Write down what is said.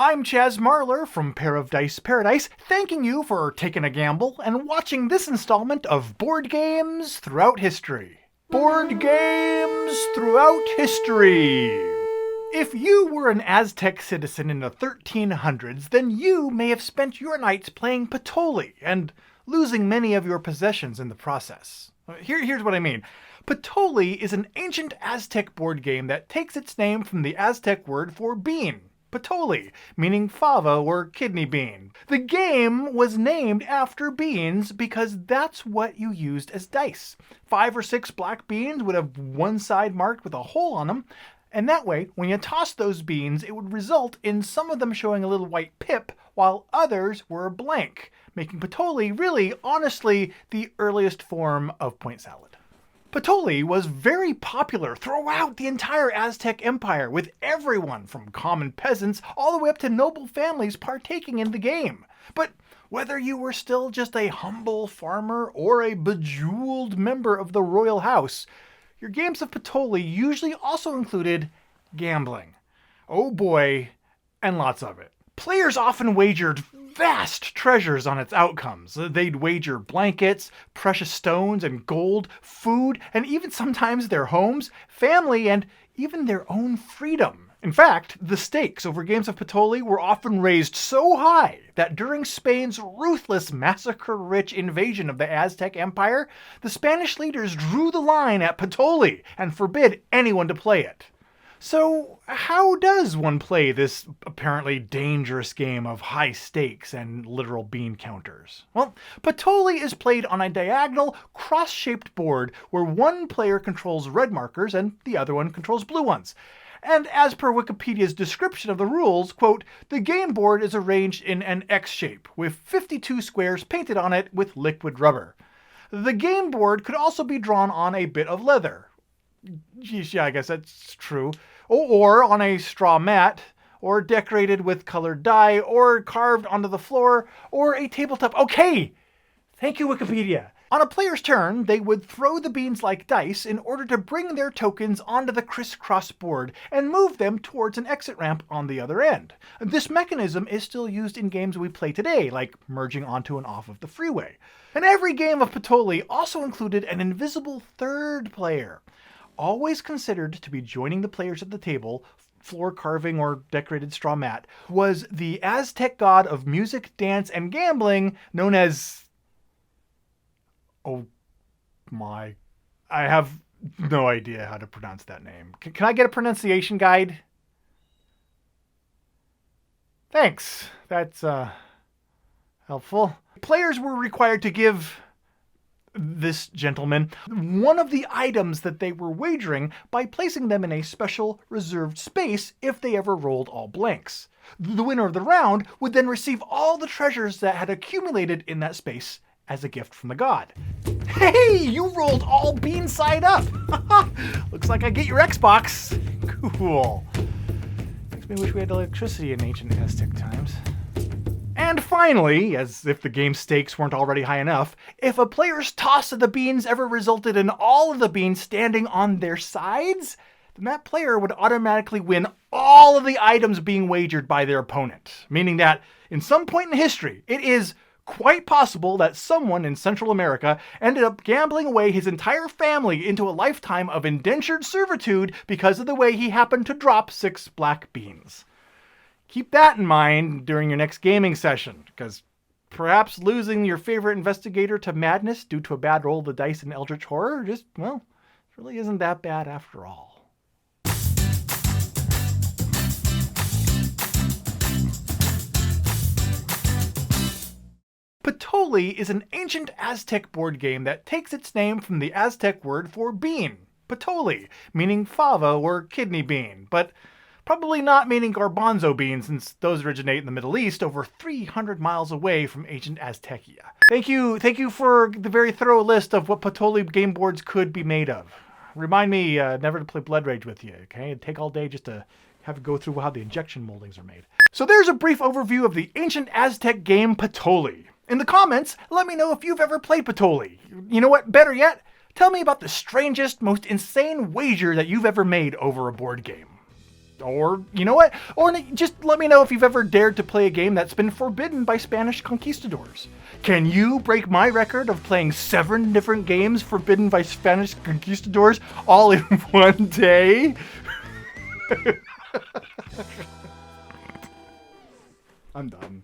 I'm Chaz Marler from Pair of Dice Paradise, thanking you for taking a gamble and watching this installment of Board Games Throughout History. Board Games Throughout History! If you were an Aztec citizen in the 1300s, then you may have spent your nights playing Patolli and losing many of your possessions in the process. Here's what I mean. Patolli is an ancient Aztec board game that takes its name from the Aztec word for bean. Patolli, meaning fava or kidney bean. The game was named after beans because that's what you used as dice. 5 or 6 black beans would have one side marked with a hole on them, and that way, when you tossed those beans, it would result in some of them showing a little white pip, while others were blank, making Patolli really, honestly, the earliest form of point salad. Patolli was very popular throughout the entire Aztec Empire, with everyone from common peasants all the way up to noble families partaking in the game. But whether you were still just a humble farmer or a bejeweled member of the royal house, your games of Patolli usually also included gambling. Oh boy, and lots of it. Players often wagered vast treasures on its outcomes. They'd wager blankets, precious stones and gold, food, and even sometimes their homes, family, and even their own freedom. In fact, the stakes over games of Patolli were often raised so high that during Spain's ruthless massacre-rich invasion of the Aztec Empire, the Spanish leaders drew the line at Patolli and forbid anyone to play it. So, how does one play this apparently dangerous game of high stakes and literal bean counters? Well, Patolli is played on a diagonal, cross-shaped board where one player controls red markers and the other one controls blue ones. And as per Wikipedia's description of the rules, quote, the game board is arranged in an X shape, with 52 squares painted on it with liquid rubber. The game board could also be drawn on a bit of leather. Yeah, I guess that's true. Or on a straw mat, or decorated with colored dye, or carved onto the floor, or a tabletop. Okay! Thank you, Wikipedia. On a player's turn, they would throw the beans like dice in order to bring their tokens onto the crisscross board and move them towards an exit ramp on the other end. This mechanism is still used in games we play today, like merging onto and off of the freeway. And every game of Patolli also included an invisible third player, always considered to be joining the players at the table, floor carving or decorated straw mat, was the Aztec god of music, dance, and gambling known as... Oh my... I have no idea how to pronounce that name. Can I get a pronunciation guide? Thanks. That's helpful. Players were required to give this gentleman one of the items that they were wagering by placing them in a special reserved space if they ever rolled all blanks. The winner of the round would then receive all the treasures that had accumulated in that space as a gift from the god. Hey, you rolled all bean side up! Looks like I get your Xbox. Cool. Makes me wish we had electricity in ancient Aztec times. And finally, as if the game's stakes weren't already high enough, if a player's toss of the beans ever resulted in all of the beans standing on their sides, then that player would automatically win all of the items being wagered by their opponent. Meaning that, in some point in history, it is quite possible that someone in Central America ended up gambling away his entire family into a lifetime of indentured servitude because of the way he happened to drop 6 black beans. Keep that in mind during your next gaming session, because perhaps losing your favorite investigator to madness due to a bad roll of the dice in Eldritch Horror just, well, really isn't that bad after all. Patolli is an ancient Aztec board game that takes its name from the Aztec word for bean, Patolli, meaning fava or kidney bean, but probably not meaning garbanzo beans, since those originate in the Middle East over 300 miles away from ancient Aztecia. Thank you for the very thorough list of what Patolli game boards could be made of. Remind me never to play Blood Rage with you, okay? It'd take all day just to have to go through how the injection moldings are made. So there's a brief overview of the ancient Aztec game Patolli. In the comments, let me know if you've ever played Patolli. You know what? Better yet, tell me about the strangest, most insane wager that you've ever made over a board game. Or, you know what? Or just let me know if you've ever dared to play a game that's been forbidden by Spanish conquistadors. Can you break my record of playing 7 different games forbidden by Spanish conquistadors all in one day? I'm done.